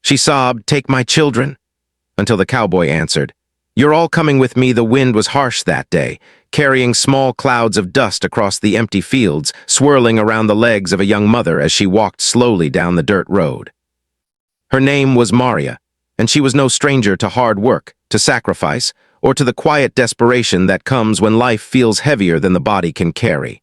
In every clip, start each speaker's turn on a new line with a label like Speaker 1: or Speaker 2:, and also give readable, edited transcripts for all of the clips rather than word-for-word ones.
Speaker 1: She sobbed, "Take my children," until the cowboy answered, "You're all coming with me." The wind was harsh that day, carrying small clouds of dust across the empty fields, swirling around the legs of a young mother as she walked slowly down the dirt road. Her name was Maria, and she was no stranger to hard work, to sacrifice, or to the quiet desperation that comes when life feels heavier than the body can carry.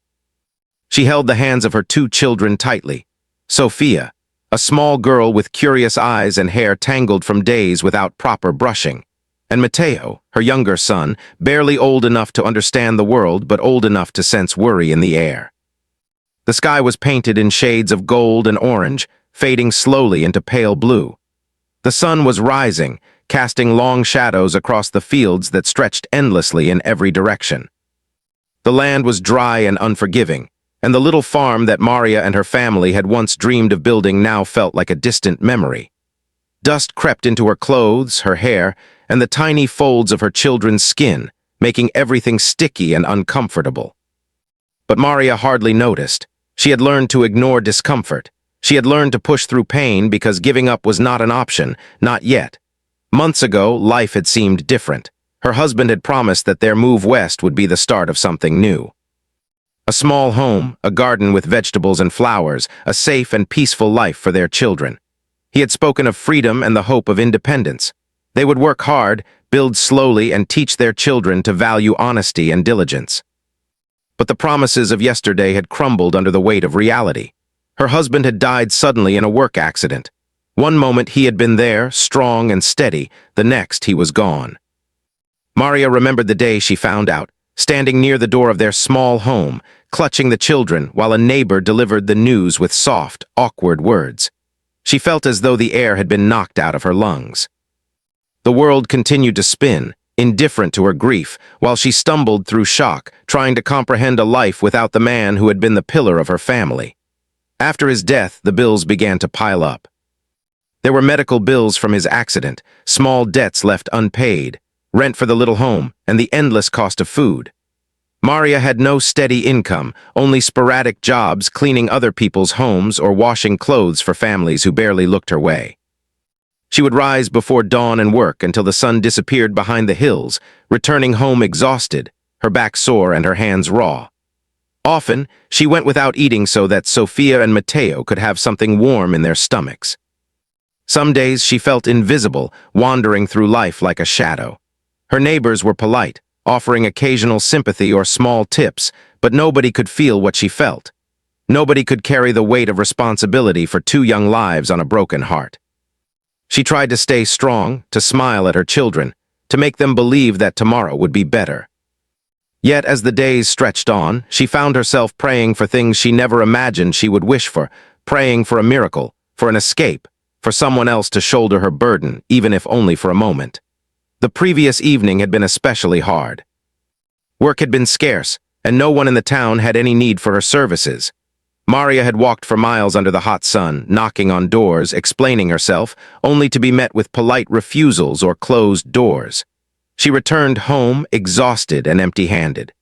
Speaker 1: She held the hands of her two children tightly. Sophia, a small girl with curious eyes and hair tangled from days without proper brushing, and Mateo, her younger son, barely old enough to understand the world but old enough to sense worry in the air. The sky was painted in shades of gold and orange, fading slowly into pale blue. The sun was rising, casting long shadows across the fields that stretched endlessly in every direction. The land was dry and unforgiving, and the little farm that Maria and her family had once dreamed of building now felt like a distant memory. Dust crept into her clothes, her hair, and the tiny folds of her children's skin, making everything sticky and uncomfortable. But Maria hardly noticed. She had learned to ignore discomfort. She had learned to push through pain because giving up was not an option, not yet. Months ago, life had seemed different. Her husband had promised that their move west would be the start of something new. A small home, a garden with vegetables and flowers, a safe and peaceful life for their children. He had spoken of freedom and the hope of independence. They would work hard, build slowly, and teach their children to value honesty and diligence. But the promises of yesterday had crumbled under the weight of reality. Her husband had died suddenly in a work accident. One moment he had been there, strong and steady, the next he was gone. Maria remembered the day she found out, standing near the door of their small home, clutching the children while a neighbor delivered the news with soft, awkward words. She felt as though the air had been knocked out of her lungs. The world continued to spin, indifferent to her grief, while she stumbled through shock, trying to comprehend a life without the man who had been the pillar of her family. After his death, the bills began to pile up. There were medical bills from his accident, small debts left unpaid, rent for the little home, and the endless cost of food. Maria had no steady income, only sporadic jobs cleaning other people's homes or washing clothes for families who barely looked her way. She would rise before dawn and work until the sun disappeared behind the hills, returning home exhausted, her back sore and her hands raw. Often, she went without eating so that Sophia and Mateo could have something warm in their stomachs. Some days she felt invisible, wandering through life like a shadow. Her neighbors were polite, offering occasional sympathy or small tips, but nobody could feel what she felt. Nobody could carry the weight of responsibility for two young lives on a broken heart. She tried to stay strong, to smile at her children, to make them believe that tomorrow would be better. Yet as the days stretched on, she found herself praying for things she never imagined she would wish for, praying for a miracle, for an escape, for someone else to shoulder her burden, even if only for a moment. The previous evening had been especially hard. Work had been scarce, and no one in the town had any need for her services. Maria had walked for miles under the hot sun, knocking on doors, explaining herself, only to be met with polite refusals or closed doors. She returned home, exhausted and empty-handed.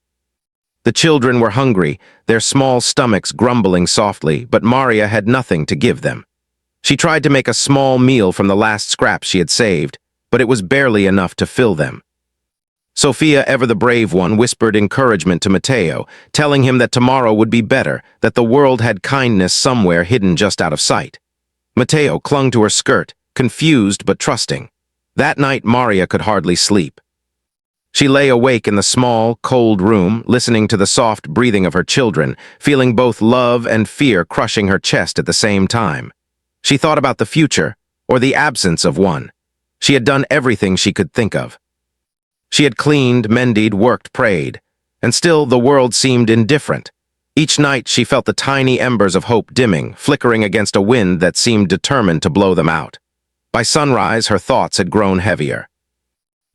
Speaker 1: The children were hungry, their small stomachs grumbling softly, but Maria had nothing to give them. She tried to make a small meal from the last scraps she had saved, but it was barely enough to fill them. Sophia, ever the brave one, whispered encouragement to Mateo, telling him that tomorrow would be better, that the world had kindness somewhere hidden just out of sight. Mateo clung to her skirt, confused but trusting. That night Maria could hardly sleep. She lay awake in the small, cold room, listening to the soft breathing of her children, feeling both love and fear crushing her chest at the same time. She thought about the future, or the absence of one. She had done everything she could think of. She had cleaned, mended, worked, prayed, and still the world seemed indifferent. Each night she felt the tiny embers of hope dimming, flickering against a wind that seemed determined to blow them out. By sunrise, her thoughts had grown heavier.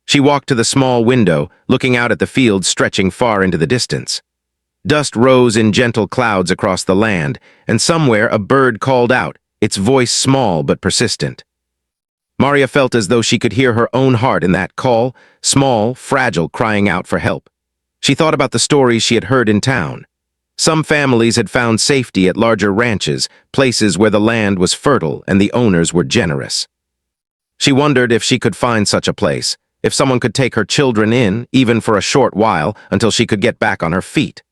Speaker 1: She walked to the small window, looking out at the fields stretching far into the distance. Dust rose in gentle clouds across the land, and somewhere a bird called out, its voice small but persistent. Maria felt as though she could hear her own heart in that call, small, fragile, crying out for help. She thought about the stories she had heard in town. Some families had found safety at larger ranches, places where the land was fertile and the owners were generous. She wondered if she could find such a place, if someone could take her children in, even for a short while, until she could get back on her feet.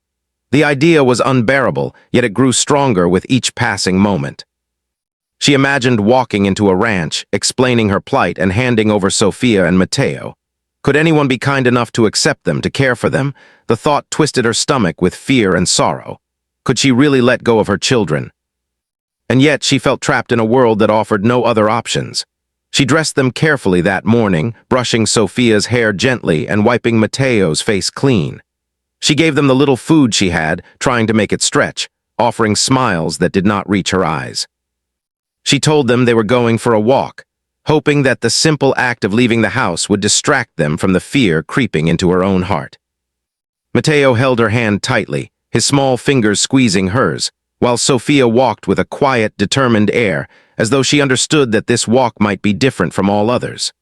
Speaker 1: The idea was unbearable, yet it grew stronger with each passing moment. She imagined walking into a ranch, explaining her plight and handing over Sophia and Mateo. Could anyone be kind enough to accept them, to care for them? The thought twisted her stomach with fear and sorrow. Could she really let go of her children? And yet she felt trapped in a world that offered no other options. She dressed them carefully that morning, brushing Sophia's hair gently and wiping Mateo's face clean. She gave them the little food she had, trying to make it stretch, offering smiles that did not reach her eyes. She told them they were going for a walk, hoping that the simple act of leaving the house would distract them from the fear creeping into her own heart. Mateo held her hand tightly, his small fingers squeezing hers, while Sophia walked with a quiet, determined air, as though she understood that this walk might be different from all others.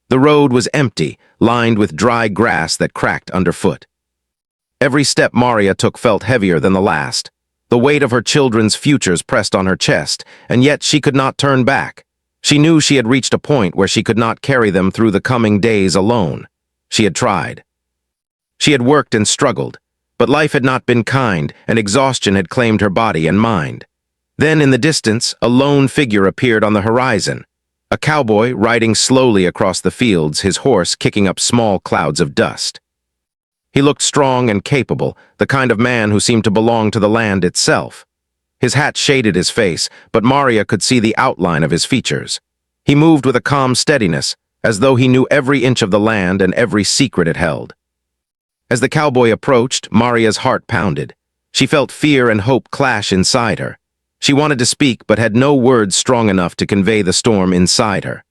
Speaker 1: The road was empty, lined with dry grass that cracked underfoot. Every step Maria took felt heavier than the last. The weight of her children's futures pressed on her chest, and yet she could not turn back. She knew she had reached a point where she could not carry them through the coming days alone. She had tried. She had worked and struggled, but life had not been kind, and exhaustion had claimed her body and mind. Then, in the distance, a lone figure appeared on the horizon. A cowboy riding slowly across the fields, his horse kicking up small clouds of dust. He looked strong and capable, the kind of man who seemed to belong to the land itself. His hat shaded his face, but Maria could see the outline of his features. He moved with a calm steadiness, as though he knew every inch of the land and every secret it held. As the cowboy approached, Maria's heart pounded. She felt fear and hope clash inside her. She wanted to speak, but had no words strong enough to convey the storm inside her.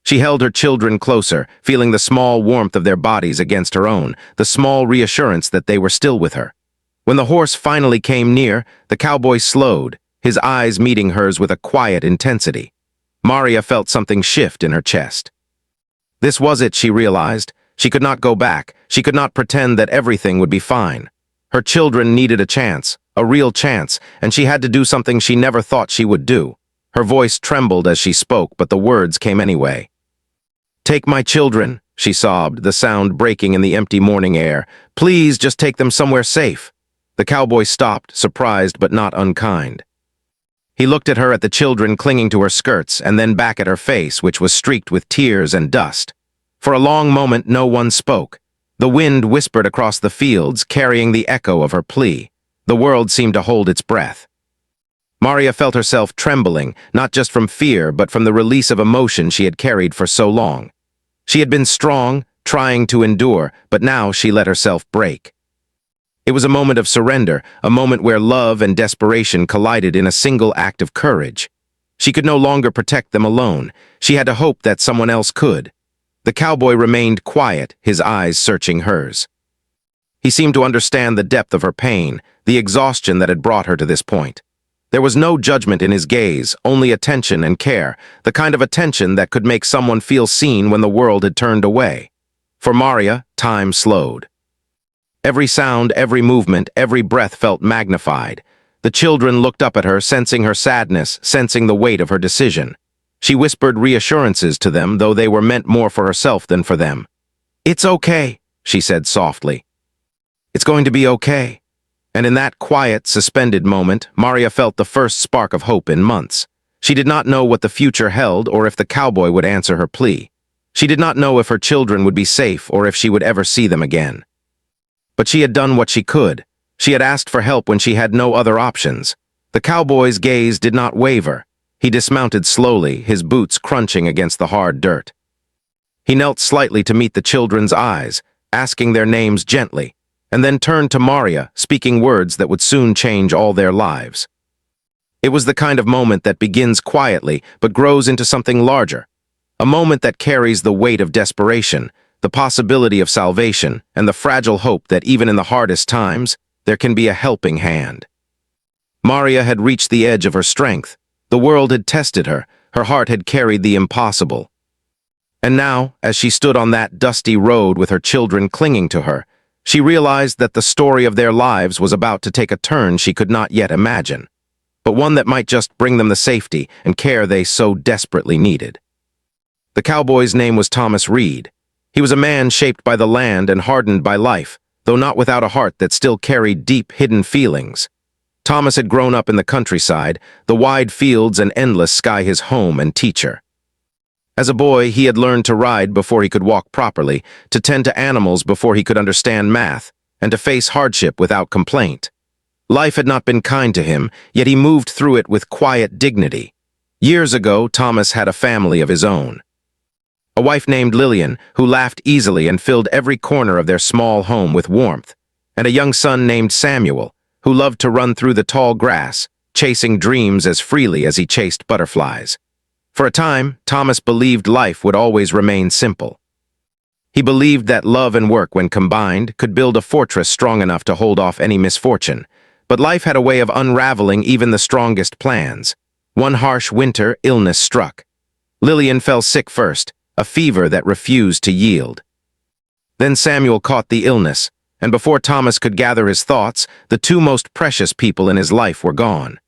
Speaker 1: She held her children closer, feeling the small warmth of their bodies against her own, the small reassurance that they were still with her. When the horse finally came near, the cowboy slowed, his eyes meeting hers with a quiet intensity. Maria felt something shift in her chest. This was it, she realized. She could not go back. She could not pretend that everything would be fine. Her children needed a chance, a real chance, and she had to do something she never thought she would do. Her voice trembled as she spoke, but the words came anyway. "Take my children," she sobbed, the sound breaking in the empty morning air. "Please, just take them somewhere safe." The cowboy stopped, surprised but not unkind. He looked at her, at the children clinging to her skirts, and then back at her face, which was streaked with tears and dust. For a long moment, no one spoke. The wind whispered across the fields, carrying the echo of her plea. The world seemed to hold its breath. Maria felt herself trembling, not just from fear, but from the release of emotion she had carried for so long. She had been strong, trying to endure, but now she let herself break. It was a moment of surrender, a moment where love and desperation collided in a single act of courage. She could no longer protect them alone. She had to hope that someone else could. The cowboy remained quiet, his eyes searching hers. He seemed to understand the depth of her pain, the exhaustion that had brought her to this point. There was no judgment in his gaze, only attention and care, the kind of attention that could make someone feel seen when the world had turned away. For Maria, time slowed. Every sound, every movement, every breath felt magnified. The children looked up at her, sensing her sadness, sensing the weight of her decision. She whispered reassurances to them, though they were meant more for herself than for them. "It's okay," she said softly. "It's going to be okay." And in that quiet, suspended moment, Maria felt the first spark of hope in months. She did not know what the future held or if the cowboy would answer her plea. She did not know if her children would be safe or if she would ever see them again. But she had done what she could. She had asked for help when she had no other options. The cowboy's gaze did not waver. He dismounted slowly, his boots crunching against the hard dirt. He knelt slightly to meet the children's eyes, asking their names gently, and then turned to Maria, speaking words that would soon change all their lives. It was the kind of moment that begins quietly but grows into something larger. A moment that carries the weight of desperation, the possibility of salvation, and the fragile hope that even in the hardest times, there can be a helping hand. Maria had reached the edge of her strength. The world had tested her. Her heart had carried the impossible. And now, as she stood on that dusty road with her children clinging to her, she realized that the story of their lives was about to take a turn she could not yet imagine, but one that might just bring them the safety and care they so desperately needed. The cowboy's name was Thomas Reed. He was a man shaped by the land and hardened by life, though not without a heart that still carried deep, hidden feelings. Thomas had grown up in the countryside, the wide fields and endless sky his home and teacher. As a boy, he had learned to ride before he could walk properly, to tend to animals before he could understand math, and to face hardship without complaint. Life had not been kind to him, yet he moved through it with quiet dignity. Years ago, Thomas had a family of his own. A wife named Lillian, who laughed easily and filled every corner of their small home with warmth, and a young son named Samuel, who loved to run through the tall grass, chasing dreams as freely as he chased butterflies. For a time, Thomas believed life would always remain simple. He believed that love and work, when combined, could build a fortress strong enough to hold off any misfortune. But life had a way of unraveling even the strongest plans. One harsh winter, illness struck. Lillian fell sick first, a fever that refused to yield. Then Samuel caught the illness, and before Thomas could gather his thoughts, the two most precious people in his life were gone.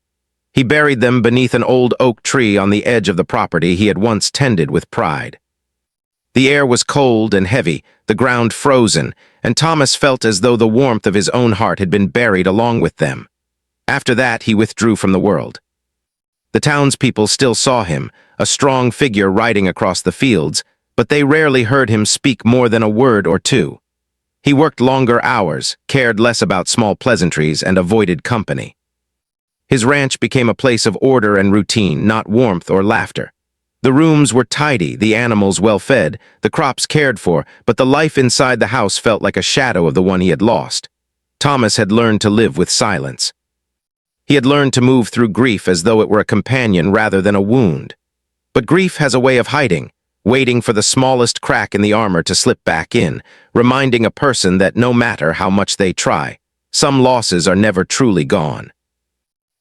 Speaker 1: He buried them beneath an old oak tree on the edge of the property he had once tended with pride. The air was cold and heavy, the ground frozen, and Thomas felt as though the warmth of his own heart had been buried along with them. After that, he withdrew from the world. The townspeople still saw him, a strong figure riding across the fields, but they rarely heard him speak more than a word or two. He worked longer hours, cared less about small pleasantries, and avoided company. His ranch became a place of order and routine, not warmth or laughter. The rooms were tidy, the animals well-fed, the crops cared for, but the life inside the house felt like a shadow of the one he had lost. Thomas had learned to live with silence. He had learned to move through grief as though it were a companion rather than a wound. But grief has a way of hiding, waiting for the smallest crack in the armor to slip back in, reminding a person that no matter how much they try, some losses are never truly gone.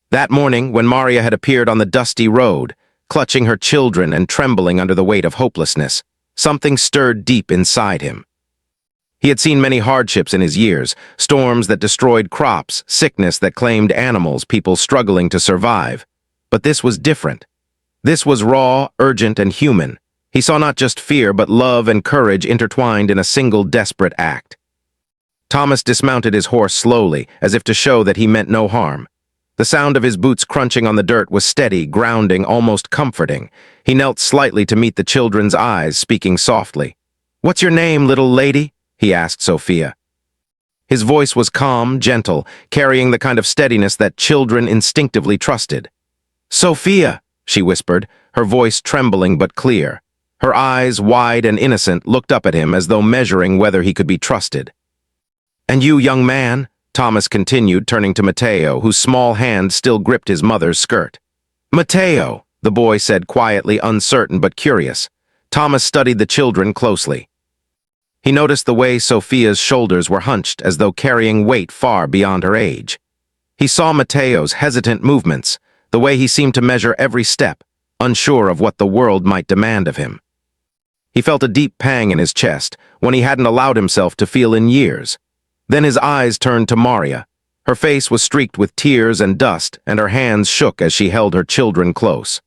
Speaker 1: That morning, when Maria had appeared on the dusty road, clutching her children and trembling under the weight of hopelessness, something stirred deep inside him. He had seen many hardships in his years, storms that destroyed crops, sickness that claimed animals, people struggling to survive. But this was different. This was raw, urgent, and human. He saw not just fear, but love and courage intertwined in a single desperate act. Thomas dismounted his horse slowly, as if to show that he meant no harm. The sound of his boots crunching on the dirt was steady, grounding, almost comforting. He knelt slightly to meet the children's eyes, speaking softly. "What's your name, little lady?" he asked Sophia. His voice was calm, gentle, carrying the kind of steadiness that children instinctively trusted. "Sophia," she whispered, her voice trembling but clear. Her eyes, wide and innocent, looked up at him as though measuring whether he could be trusted. "And you, young man?" Thomas continued, turning to Mateo, whose small hand still gripped his mother's skirt. "Mateo," the boy said quietly, uncertain but curious. Thomas studied the children closely. He noticed the way Sophia's shoulders were hunched as though carrying weight far beyond her age. He saw Mateo's hesitant movements, the way he seemed to measure every step, unsure of what the world might demand of him. He felt a deep pang in his chest, one he hadn't allowed himself to feel in years. Then his eyes turned to Maria. Her face was streaked with tears and dust, and her hands shook as she held her children close.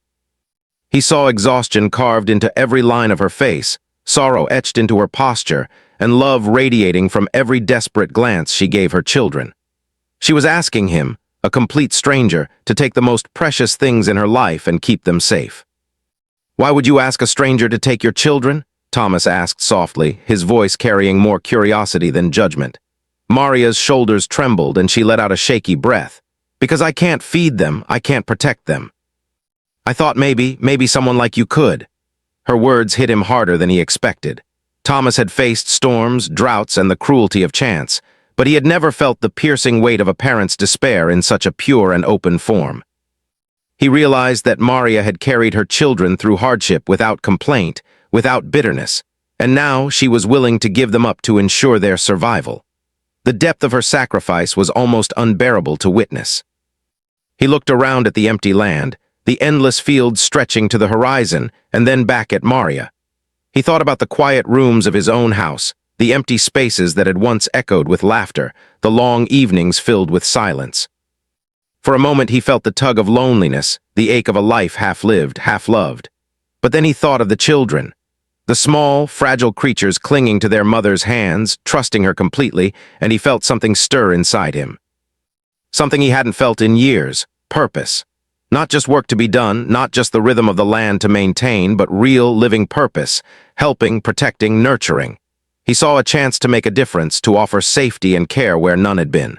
Speaker 1: He saw exhaustion carved into every line of her face, sorrow etched into her posture, and love radiating from every desperate glance she gave her children. She was asking him, a complete stranger, to take the most precious things in her life and keep them safe. "Why would you ask a stranger to take your children?" Thomas asked softly, his voice carrying more curiosity than judgment. Maria's shoulders trembled and she let out a shaky breath. "Because I can't feed them, I can't protect them. I thought maybe someone like you could." Her words hit him harder than he expected. Thomas had faced storms, droughts, and the cruelty of chance, but he had never felt the piercing weight of a parent's despair in such a pure and open form. He realized that Maria had carried her children through hardship without complaint, without bitterness, and now she was willing to give them up to ensure their survival. The depth of her sacrifice was almost unbearable to witness. He looked around at the empty land, the endless fields stretching to the horizon, and then back at Maria. He thought about the quiet rooms of his own house, the empty spaces that had once echoed with laughter, the long evenings filled with silence. For a moment he felt the tug of loneliness, the ache of a life half-lived, half-loved. But then he thought of the children, The small, fragile creatures clinging to their mother's hands, trusting her completely, and he felt something stir inside him. Something he hadn't felt in years: purpose. Not just work to be done, not just the rhythm of the land to maintain, but real, living purpose, helping, protecting, nurturing. He saw a chance to make a difference, to offer safety and care where none had been.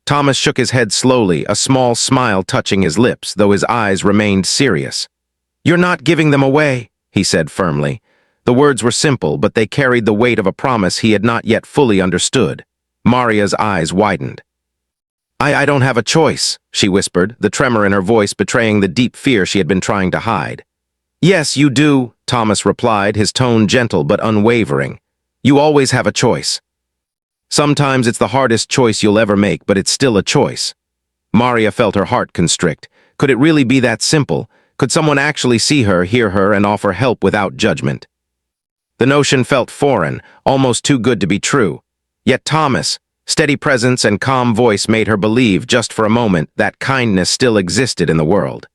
Speaker 1: Thomas shook his head slowly, a small smile touching his lips, though his eyes remained serious. "You're not giving them away," he said firmly. The words were simple, but they carried the weight of a promise he had not yet fully understood. Maria's eyes widened. I don't have a choice," she whispered, the tremor in her voice betraying the deep fear she had been trying to hide. "Yes, you do," Thomas replied, his tone gentle but unwavering. "You always have a choice. Sometimes it's the hardest choice you'll ever make, but it's still a choice." Maria felt her heart constrict. Could it really be that simple? Could someone actually see her, hear her, and offer help without judgment? The notion felt foreign, almost too good to be true. Yet Thomas' steady presence and calm voice made her believe, just for a moment, that kindness still existed in the world.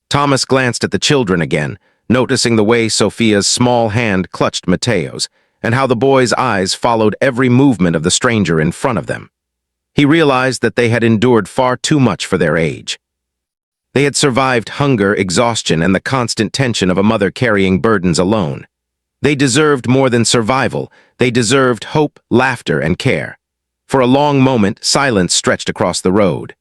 Speaker 1: Thomas glanced at the children again, noticing the way Sophia's small hand clutched Mateo's, and how the boy's eyes followed every movement of the stranger in front of them. He realized that they had endured far too much for their age. They had survived hunger, exhaustion, and the constant tension of a mother carrying burdens alone. They deserved more than survival. They deserved hope, laughter, and care. For a long moment, silence stretched across the road.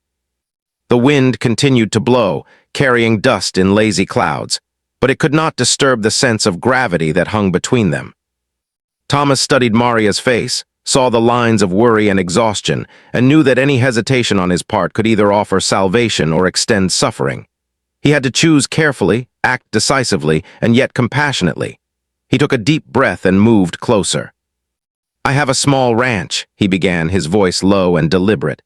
Speaker 1: The wind continued to blow, carrying dust in lazy clouds, but it could not disturb the sense of gravity that hung between them. Thomas studied Maria's face, saw the lines of worry and exhaustion, and knew that any hesitation on his part could either offer salvation or extend suffering. He had to choose carefully, act decisively, and yet compassionately. He took a deep breath and moved closer. "I have a small ranch," he began, his voice low and deliberate.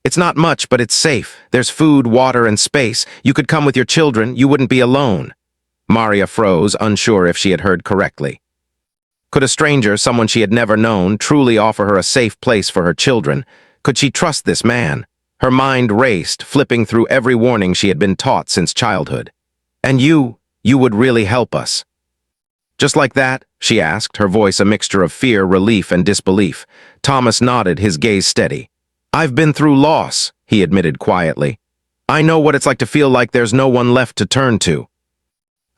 Speaker 1: "It's not much, but it's safe. There's food, water, and space. You could come with your children. You wouldn't be alone." Maria froze, unsure if she had heard correctly. Could a stranger, someone she had never known, truly offer her a safe place for her children? Could she trust this man? Her mind raced, flipping through every warning she had been taught since childhood. "And you would really help us?" "Just like that?" she asked, her voice a mixture of fear, relief, and disbelief. Thomas nodded, his gaze steady. "I've been through loss," he admitted quietly. "I know what it's like to feel like there's no one left to turn to.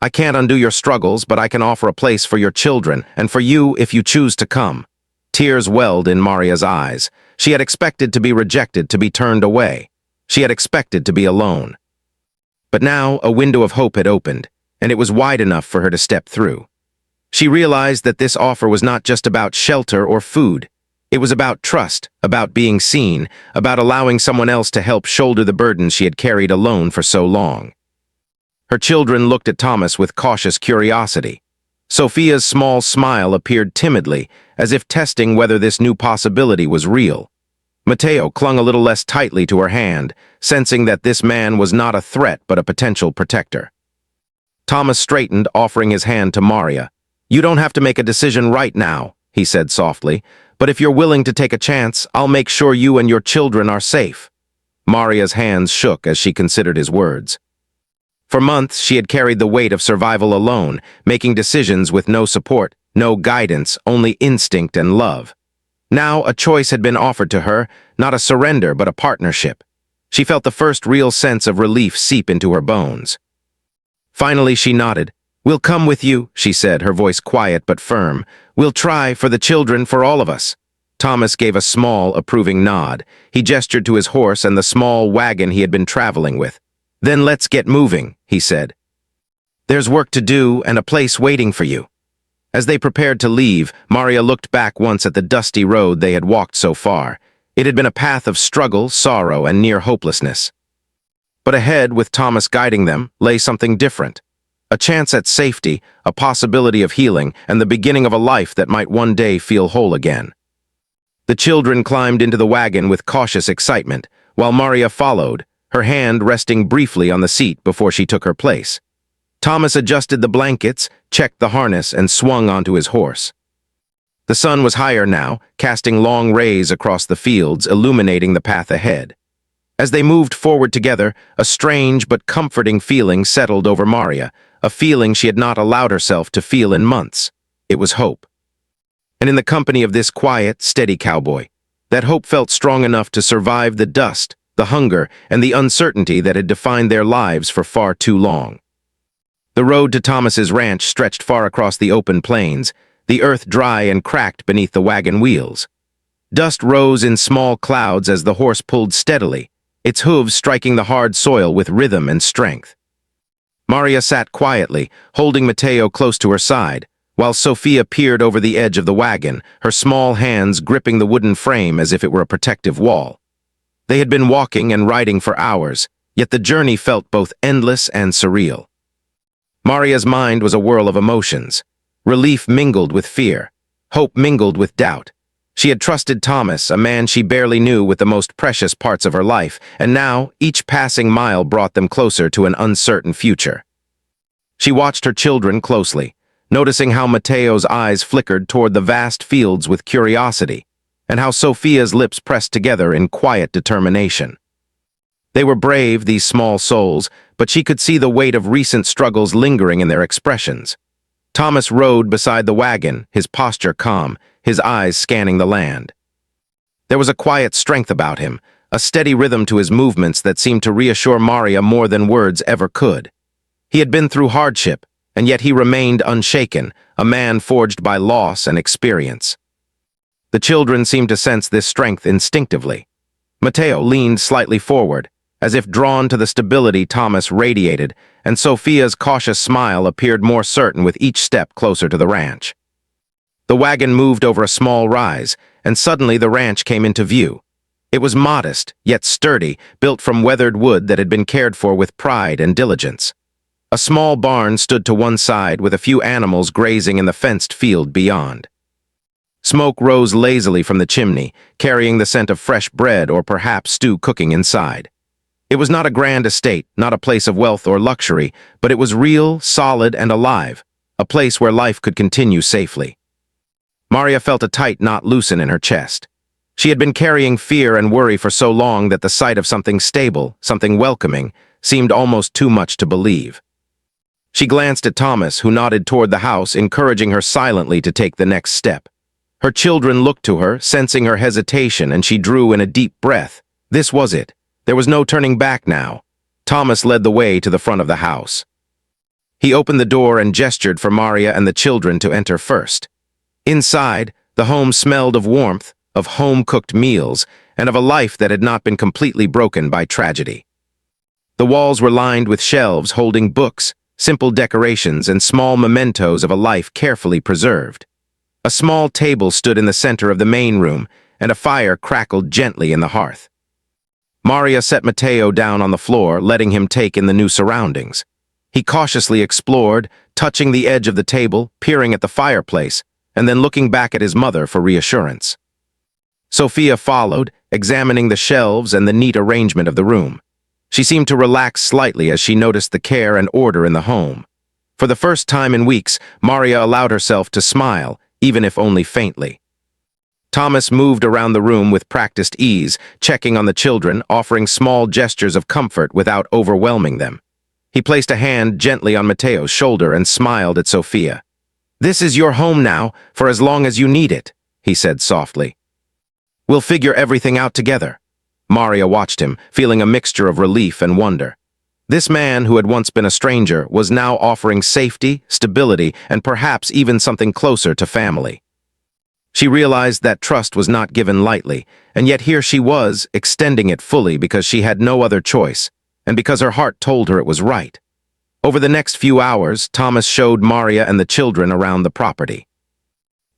Speaker 1: I can't undo your struggles, but I can offer a place for your children, and for you if you choose to come." Tears welled in Maria's eyes. She had expected to be rejected, to be turned away. She had expected to be alone. But now a window of hope had opened, and it was wide enough for her to step through. She realized that this offer was not just about shelter or food. It was about trust, about being seen, about allowing someone else to help shoulder the burdens she had carried alone for so long. Her children looked at Thomas with cautious curiosity. Sophia's small smile appeared timidly, as if testing whether this new possibility was real. Mateo clung a little less tightly to her hand, sensing that this man was not a threat but a potential protector. Thomas straightened, offering his hand to Maria. "You don't have to make a decision right now," he said softly, "but if you're willing to take a chance, I'll make sure you and your children are safe." Maria's hands shook as she considered his words. For months, she had carried the weight of survival alone, making decisions with no support, no guidance, only instinct and love. Now, a choice had been offered to her, not a surrender, but a partnership. She felt the first real sense of relief seep into her bones. Finally, she nodded. "We'll come with you," she said, her voice quiet but firm. "We'll try, for the children, for all of us." Thomas gave a small, approving nod. He gestured to his horse and the small wagon he had been traveling with. "Then let's get moving," he said. "There's work to do and a place waiting for you." As they prepared to leave, Maria looked back once at the dusty road they had walked so far. It had been a path of struggle, sorrow, and near hopelessness. But ahead, with Thomas guiding them, lay something different. A chance at safety, a possibility of healing, and the beginning of a life that might one day feel whole again. The children climbed into the wagon with cautious excitement, while Maria followed, her hand resting briefly on the seat before she took her place. Thomas adjusted the blankets, checked the harness, and swung onto his horse. The sun was higher now, casting long rays across the fields, illuminating the path ahead. As they moved forward together, a strange but comforting feeling settled over Maria, a feeling she had not allowed herself to feel in months. It was hope. And in the company of this quiet, steady cowboy, that hope felt strong enough to survive the dust, the hunger, and the uncertainty that had defined their lives for far too long. The road to Thomas's ranch stretched far across the open plains, the earth dry and cracked beneath the wagon wheels. Dust rose in small clouds as the horse pulled steadily, its hooves striking the hard soil with rhythm and strength. Maria sat quietly, holding Mateo close to her side, while Sophia peered over the edge of the wagon, her small hands gripping the wooden frame as if it were a protective wall. They had been walking and riding for hours, yet the journey felt both endless and surreal. Maria's mind was a whirl of emotions. Relief mingled with fear. Hope mingled with doubt. She had trusted Thomas, a man she barely knew, with the most precious parts of her life, and now each passing mile brought them closer to an uncertain future. She watched her children closely, noticing how Mateo's eyes flickered toward the vast fields with curiosity, and how Sophia's lips pressed together in quiet determination. They were brave, these small souls, but she could see the weight of recent struggles lingering in their expressions. Thomas rode beside the wagon, his posture calm, his eyes scanning the land. There was a quiet strength about him, a steady rhythm to his movements that seemed to reassure Maria more than words ever could. He had been through hardship, and yet he remained unshaken, a man forged by loss and experience. The children seemed to sense this strength instinctively. Mateo leaned slightly forward, as if drawn to the stability Thomas radiated, and Sophia's cautious smile appeared more certain with each step closer to the ranch. The wagon moved over a small rise, and suddenly the ranch came into view. It was modest, yet sturdy, built from weathered wood that had been cared for with pride and diligence. A small barn stood to one side with a few animals grazing in the fenced field beyond. Smoke rose lazily from the chimney, carrying the scent of fresh bread or perhaps stew cooking inside. It was not a grand estate, not a place of wealth or luxury, but it was real, solid, and alive, a place where life could continue safely. Maria felt a tight knot loosen in her chest. She had been carrying fear and worry for so long that the sight of something stable, something welcoming, seemed almost too much to believe. She glanced at Thomas, who nodded toward the house, encouraging her silently to take the next step. Her children looked to her, sensing her hesitation, and she drew in a deep breath. This was it. There was no turning back now. Thomas led the way to the front of the house. He opened the door and gestured for Maria and the children to enter first. Inside, the home smelled of warmth, of home-cooked meals, and of a life that had not been completely broken by tragedy. The walls were lined with shelves holding books, simple decorations, and small mementos of a life carefully preserved. A small table stood in the center of the main room, and a fire crackled gently in the hearth. Maria set Mateo down on the floor, letting him take in the new surroundings. He cautiously explored, touching the edge of the table, peering at the fireplace, and then looking back at his mother for reassurance. Sophia followed, examining the shelves and the neat arrangement of the room. She seemed to relax slightly as she noticed the care and order in the home. For the first time in weeks, Maria allowed herself to smile, even if only faintly. Thomas moved around the room with practiced ease, checking on the children, offering small gestures of comfort without overwhelming them. He placed a hand gently on Mateo's shoulder and smiled at Sophia. "This is your home now, for as long as you need it," he said softly. "We'll figure everything out together." Maria watched him, feeling a mixture of relief and wonder. This man, who had once been a stranger, was now offering safety, stability, and perhaps even something closer to family. She realized that trust was not given lightly, and yet here she was, extending it fully because she had no other choice, and because her heart told her it was right. Over the next few hours, Thomas showed Maria and the children around the property.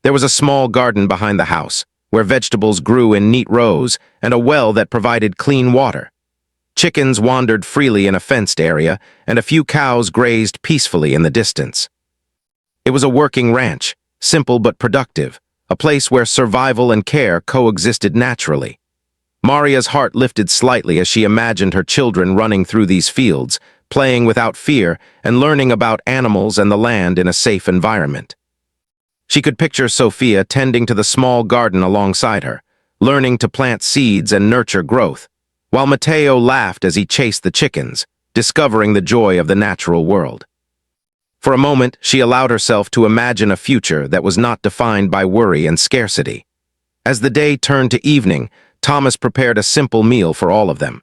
Speaker 1: There was a small garden behind the house, where vegetables grew in neat rows, and a well that provided clean water. Chickens wandered freely in a fenced area, and a few cows grazed peacefully in the distance. It was a working ranch, simple but productive, a place where survival and care coexisted naturally. Maria's heart lifted slightly as she imagined her children running through these fields, playing without fear and learning about animals and the land in a safe environment. She could picture Sophia tending to the small garden alongside her, learning to plant seeds and nurture growth, while Mateo laughed as he chased the chickens, discovering the joy of the natural world. For a moment, she allowed herself to imagine a future that was not defined by worry and scarcity. As the day turned to evening, Thomas prepared a simple meal for all of them.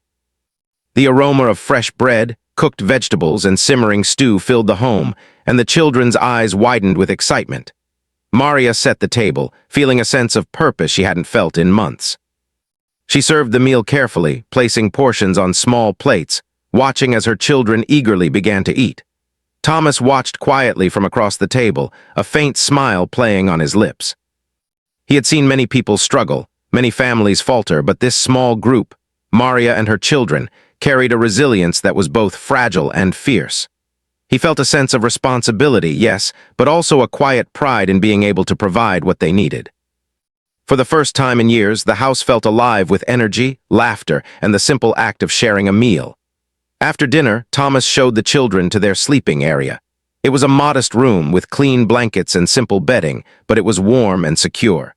Speaker 1: The aroma of fresh bread, cooked vegetables, and simmering stew filled the home, and the children's eyes widened with excitement. Maria set the table, feeling a sense of purpose she hadn't felt in months. She served the meal carefully, placing portions on small plates, watching as her children eagerly began to eat. Thomas watched quietly from across the table, a faint smile playing on his lips. He had seen many people struggle, many families falter, but this small group, Maria and her children, carried a resilience that was both fragile and fierce. He felt a sense of responsibility, yes, but also a quiet pride in being able to provide what they needed. For the first time in years, the house felt alive with energy, laughter, and the simple act of sharing a meal. After dinner, Thomas showed the children to their sleeping area. It was a modest room with clean blankets and simple bedding, but it was warm and secure.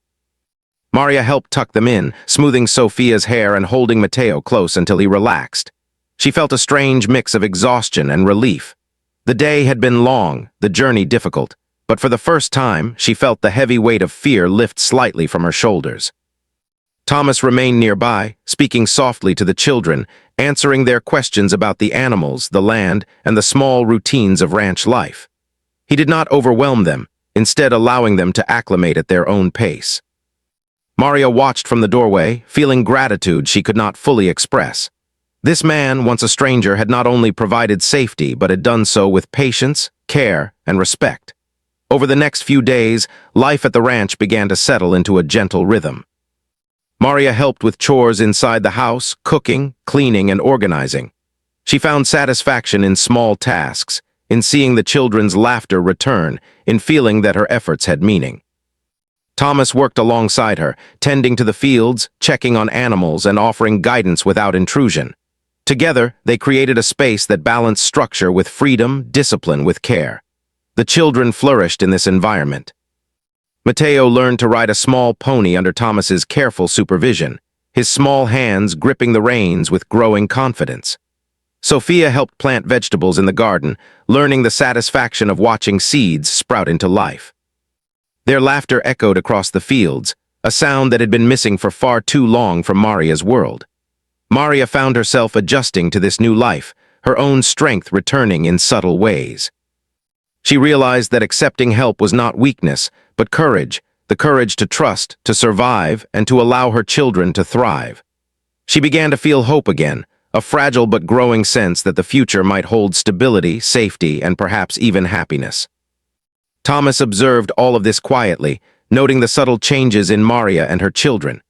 Speaker 1: Maria helped tuck them in, smoothing Sophia's hair and holding Matteo close until he relaxed. She felt a strange mix of exhaustion and relief. The day had been long, the journey difficult, but for the first time, she felt the heavy weight of fear lift slightly from her shoulders. Thomas remained nearby, speaking softly to the children, answering their questions about the animals, the land, and the small routines of ranch life. He did not overwhelm them, instead allowing them to acclimate at their own pace. Maria watched from the doorway, feeling gratitude she could not fully express. This man, once a stranger, had not only provided safety, but had done so with patience, care, and respect. Over the next few days, life at the ranch began to settle into a gentle rhythm. Maria helped with chores inside the house, cooking, cleaning, and organizing. She found satisfaction in small tasks, in seeing the children's laughter return, in feeling that her efforts had meaning. Thomas worked alongside her, tending to the fields, checking on animals, and offering guidance without intrusion. Together, they created a space that balanced structure with freedom, discipline with care. The children flourished in this environment. Matteo learned to ride a small pony under Thomas's careful supervision, his small hands gripping the reins with growing confidence. Sophia helped plant vegetables in the garden, learning the satisfaction of watching seeds sprout into life. Their laughter echoed across the fields, a sound that had been missing for far too long from Maria's world. Maria found herself adjusting to this new life, her own strength returning in subtle ways. She realized that accepting help was not weakness, but courage, the courage to trust, to survive, and to allow her children to thrive. She began to feel hope again, a fragile but growing sense that the future might hold stability, safety, and perhaps even happiness. Thomas observed all of this quietly, noting the subtle changes in Maria and her children.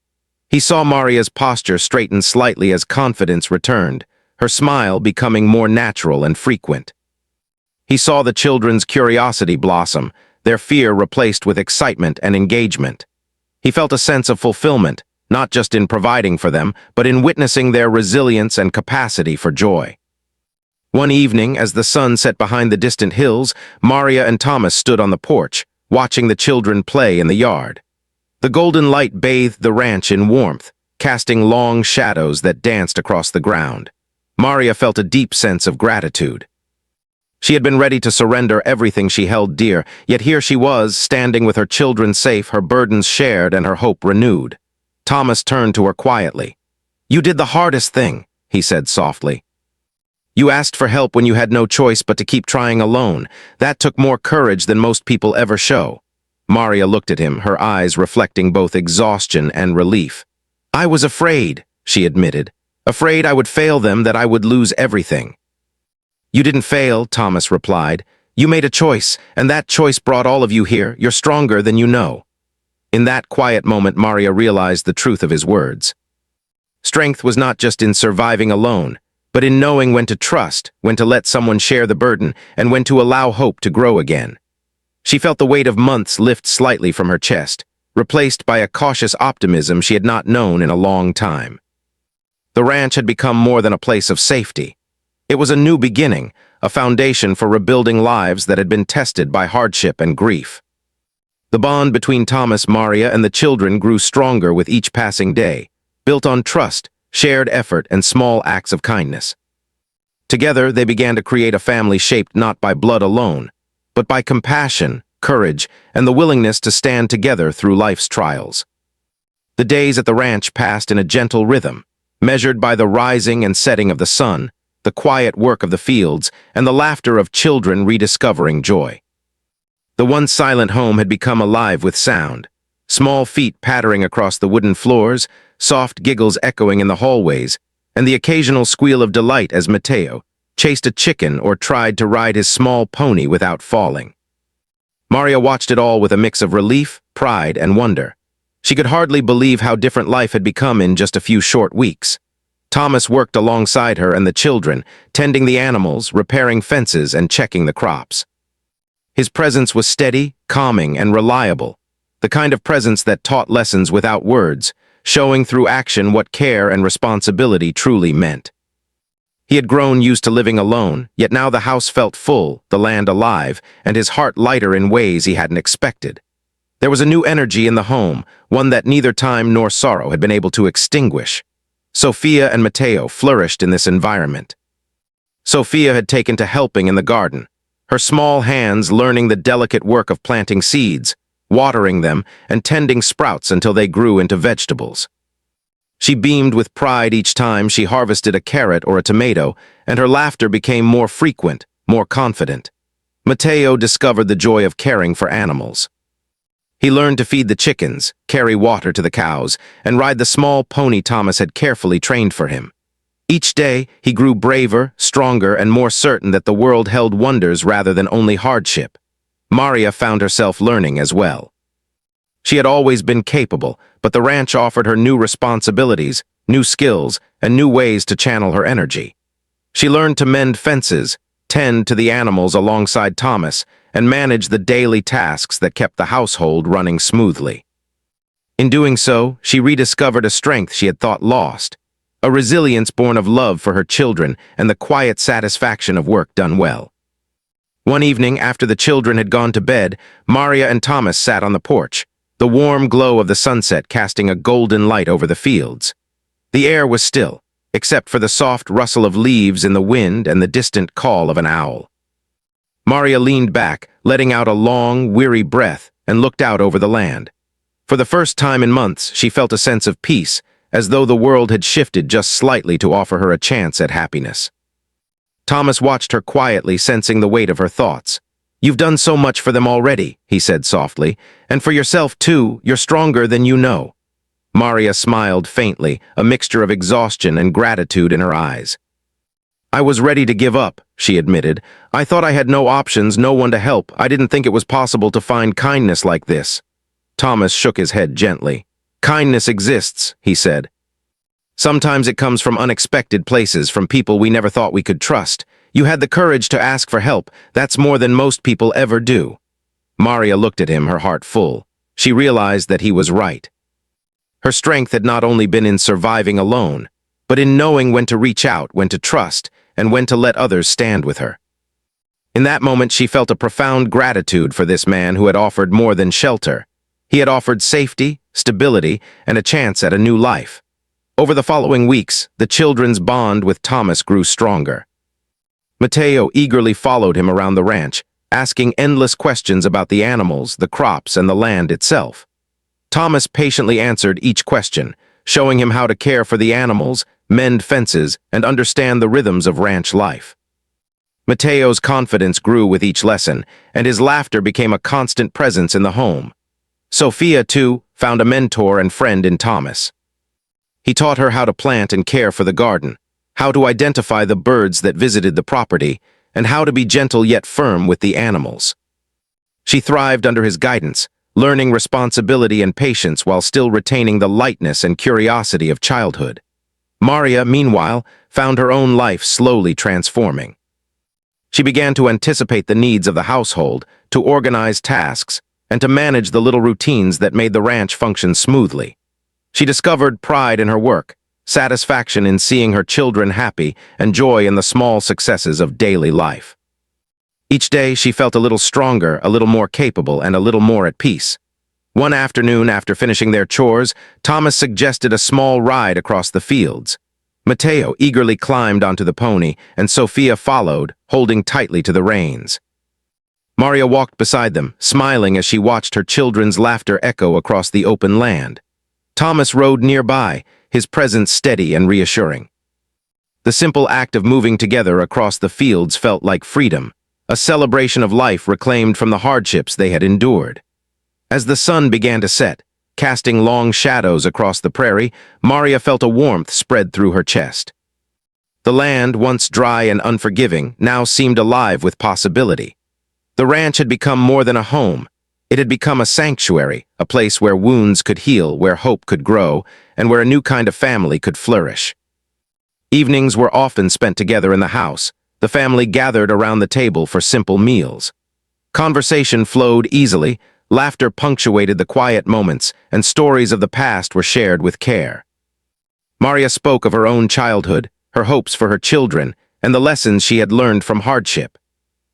Speaker 1: He saw Maria's posture straighten slightly as confidence returned, her smile becoming more natural and frequent. He saw the children's curiosity blossom, their fear replaced with excitement and engagement. He felt a sense of fulfillment, not just in providing for them, but in witnessing their resilience and capacity for joy. One evening, as the sun set behind the distant hills, Maria and Thomas stood on the porch, watching the children play in the yard. The golden light bathed the ranch in warmth, casting long shadows that danced across the ground. Maria felt a deep sense of gratitude. She had been ready to surrender everything she held dear, yet here she was, standing with her children safe, her burdens shared, and her hope renewed. Thomas turned to her quietly. "You did the hardest thing," he said softly. "You asked for help when you had no choice but to keep trying alone. That took more courage than most people ever show." Maria looked at him, her eyes reflecting both exhaustion and relief. "I was afraid," she admitted. "Afraid I would fail them, that I would lose everything." "You didn't fail," Thomas replied. "You made a choice, and that choice brought all of you here. You're stronger than you know." In that quiet moment, Maria realized the truth of his words. Strength was not just in surviving alone, but in knowing when to trust, when to let someone share the burden, and when to allow hope to grow again. She felt the weight of months lift slightly from her chest, replaced by a cautious optimism she had not known in a long time. The ranch had become more than a place of safety. It was a new beginning, a foundation for rebuilding lives that had been tested by hardship and grief. The bond between Thomas, Maria, and the children grew stronger with each passing day, built on trust, shared effort, and small acts of kindness. Together, they began to create a family shaped not by blood alone, but by compassion, courage, and the willingness to stand together through life's trials. The days at the ranch passed in a gentle rhythm, measured by the rising and setting of the sun, the quiet work of the fields, and the laughter of children rediscovering joy. The once silent home had become alive with sound, small feet pattering across the wooden floors, soft giggles echoing in the hallways, and the occasional squeal of delight as Mateo chased a chicken or tried to ride his small pony without falling. Maria watched it all with a mix of relief, pride, and wonder. She could hardly believe how different life had become in just a few short weeks. Thomas worked alongside her and the children, tending the animals, repairing fences, and checking the crops. His presence was steady, calming, and reliable, the kind of presence that taught lessons without words, showing through action what care and responsibility truly meant. He had grown used to living alone, yet now the house felt full, the land alive, and his heart lighter in ways he hadn't expected. There was a new energy in the home, one that neither time nor sorrow had been able to extinguish. Sophia and Mateo flourished in this environment. Sophia had taken to helping in the garden, her small hands learning the delicate work of planting seeds, watering them, and tending sprouts until they grew into vegetables. She beamed with pride each time she harvested a carrot or a tomato, and her laughter became more frequent, more confident. Mateo discovered the joy of caring for animals. He learned to feed the chickens, carry water to the cows, and ride the small pony Thomas had carefully trained for him. Each day, he grew braver, stronger, and more certain that the world held wonders rather than only hardship. Maria found herself learning as well. She had always been capable, but the ranch offered her new responsibilities, new skills, and new ways to channel her energy. She learned to mend fences, tend to the animals alongside Thomas, and manage the daily tasks that kept the household running smoothly. In doing so, she rediscovered a strength she had thought lost, a resilience born of love for her children and the quiet satisfaction of work done well. One evening, after the children had gone to bed, Maria and Thomas sat on the porch, the warm glow of the sunset casting a golden light over the fields. The air was still, except for the soft rustle of leaves in the wind and the distant call of an owl. Maria leaned back, letting out a long, weary breath, and looked out over the land. For the first time in months, she felt a sense of peace, as though the world had shifted just slightly to offer her a chance at happiness. Thomas watched her quietly, sensing the weight of her thoughts. "You've done so much for them already," he said softly, "and for yourself too, you're stronger than you know." Maria smiled faintly, a mixture of exhaustion and gratitude in her eyes. "I was ready to give up," she admitted. "I thought I had no options, no one to help. I didn't think it was possible to find kindness like this." Thomas shook his head gently. "Kindness exists," he said. "Sometimes it comes from unexpected places, from people we never thought we could trust. You had the courage to ask for help. That's more than most people ever do." Maria looked at him, her heart full. She realized that he was right. Her strength had not only been in surviving alone, but in knowing when to reach out, when to trust, and when to let others stand with her. In that moment, she felt a profound gratitude for this man who had offered more than shelter. He had offered safety, stability, and a chance at a new life. Over the following weeks, the children's bond with Thomas grew stronger. Mateo eagerly followed him around the ranch, asking endless questions about the animals, the crops, and the land itself. Thomas patiently answered each question, showing him how to care for the animals, mend fences, and understand the rhythms of ranch life. Mateo's confidence grew with each lesson, and his laughter became a constant presence in the home. Sophia, too, found a mentor and friend in Thomas. He taught her how to plant and care for the garden, how to identify the birds that visited the property, and how to be gentle yet firm with the animals. She thrived under his guidance, learning responsibility and patience while still retaining the lightness and curiosity of childhood. Maria, meanwhile, found her own life slowly transforming. She began to anticipate the needs of the household, to organize tasks, and to manage the little routines that made the ranch function smoothly. She discovered pride in her work, satisfaction in seeing her children happy, and joy in the small successes of daily life. Each day she felt a little stronger, a little more capable, and a little more at peace. One afternoon, after finishing their chores, Thomas suggested a small ride across the fields. Mateo eagerly climbed onto the pony, and Sophia followed, holding tightly to the reins. Maria walked beside them, smiling as she watched her children's laughter echo across the open land. Thomas rode nearby, his presence steady and reassuring. The simple act of moving together across the fields felt like freedom, a celebration of life reclaimed from the hardships they had endured. As the sun began to set, casting long shadows across the prairie, Maria felt a warmth spread through her chest. The land, once dry and unforgiving, now seemed alive with possibility. The ranch had become more than a home. It had become a sanctuary, a place where wounds could heal, where hope could grow, and where a new kind of family could flourish. Evenings were often spent together in the house. The family gathered around the table for simple meals. Conversation flowed easily, laughter punctuated the quiet moments, and stories of the past were shared with care. Maria spoke of her own childhood, her hopes for her children, and the lessons she had learned from hardship.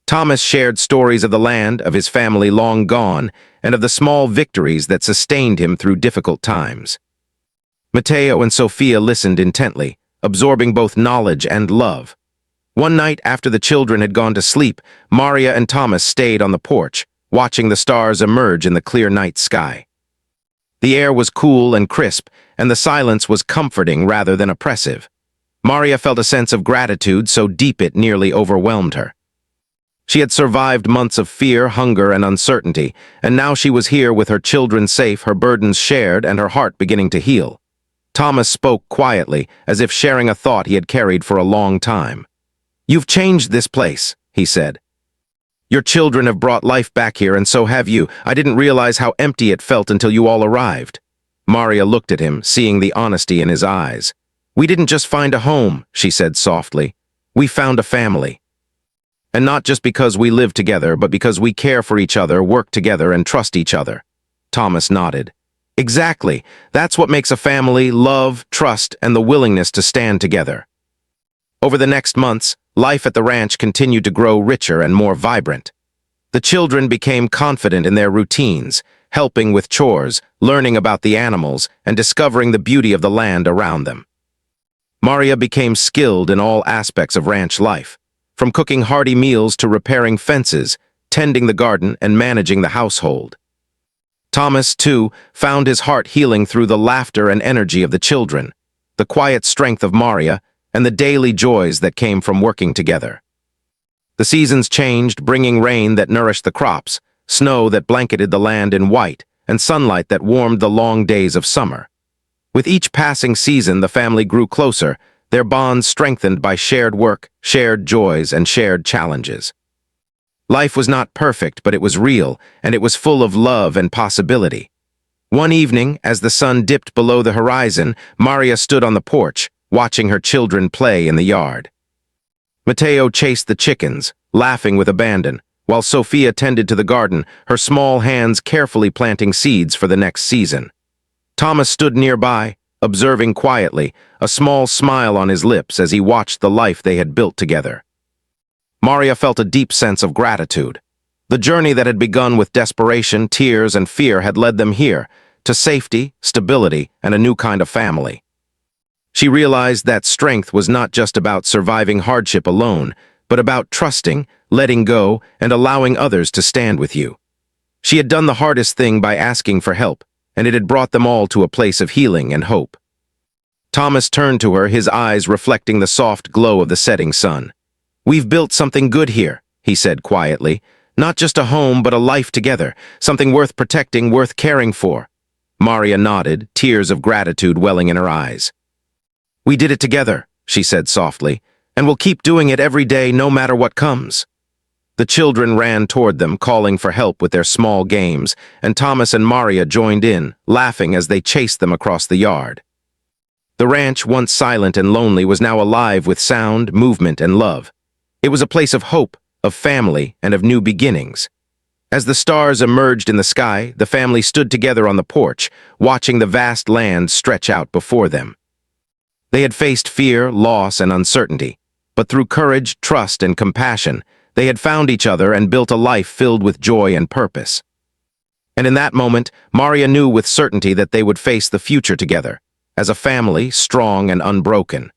Speaker 1: Thomas shared stories of the land, of his family long gone, and of the small victories that sustained him through difficult times. Mateo and Sophia listened intently, absorbing both knowledge and love. One night after the children had gone to sleep, Maria and Thomas stayed on the porch, watching the stars emerge in the clear night sky. The air was cool and crisp, and the silence was comforting rather than oppressive. Maria felt a sense of gratitude so deep it nearly overwhelmed her. She had survived months of fear, hunger, and uncertainty, and now she was here with her children safe, her burdens shared, and her heart beginning to heal. Thomas spoke quietly, as if sharing a thought he had carried for a long time. "You've changed this place," he said. "Your children have brought life back here, and so have you. I didn't realize how empty it felt until you all arrived." Maria looked at him, seeing the honesty in his eyes. "We didn't just find a home," she said softly. "We found a family. And not just because we live together, but because we care for each other, work together, and trust each other." Thomas nodded. "Exactly. That's what makes a family: love, trust, and the willingness to stand together." Over the next months, life at the ranch continued to grow richer and more vibrant. The children became confident in their routines, helping with chores, learning about the animals, and discovering the beauty of the land around them. Maria became skilled in all aspects of ranch life, from cooking hearty meals to repairing fences, tending the garden, and managing the household. Thomas, too, found his heart healing through the laughter and energy of the children, the quiet strength of Maria, and the daily joys that came from working together. The seasons changed, bringing rain that nourished the crops, snow that blanketed the land in white, and sunlight that warmed the long days of summer. With each passing season, the family grew closer, their bonds strengthened by shared work, shared joys, and shared challenges. Life was not perfect, but it was real, and it was full of love and possibility. One evening, as the sun dipped below the horizon, Maria stood on the porch, watching her children play in the yard. Mateo chased the chickens, laughing with abandon, while Sophia tended to the garden, her small hands carefully planting seeds for the next season. Thomas stood nearby, observing quietly, a small smile on his lips as he watched the life they had built together. Maria felt a deep sense of gratitude. The journey that had begun with desperation, tears, and fear had led them here, to safety, stability, and a new kind of family. She realized that strength was not just about surviving hardship alone, but about trusting, letting go, and allowing others to stand with you. She had done the hardest thing by asking for help, and it had brought them all to a place of healing and hope. Thomas turned to her, his eyes reflecting the soft glow of the setting sun. "We've built something good here," he said quietly. "Not just a home, but a life together, something worth protecting, worth caring for." Maria nodded, tears of gratitude welling in her eyes. "We did it together," she said softly, "and we'll keep doing it every day, no matter what comes." The children ran toward them, calling for help with their small games, and Thomas and Maria joined in, laughing as they chased them across the yard. The ranch, once silent and lonely, was now alive with sound, movement, and love. It was a place of hope, of family, and of new beginnings. As the stars emerged in the sky, the family stood together on the porch, watching the vast land stretch out before them. They had faced fear, loss, and uncertainty, but through courage, trust, and compassion, they had found each other and built a life filled with joy and purpose. And in that moment, Maria knew with certainty that they would face the future together, as a family, strong and unbroken.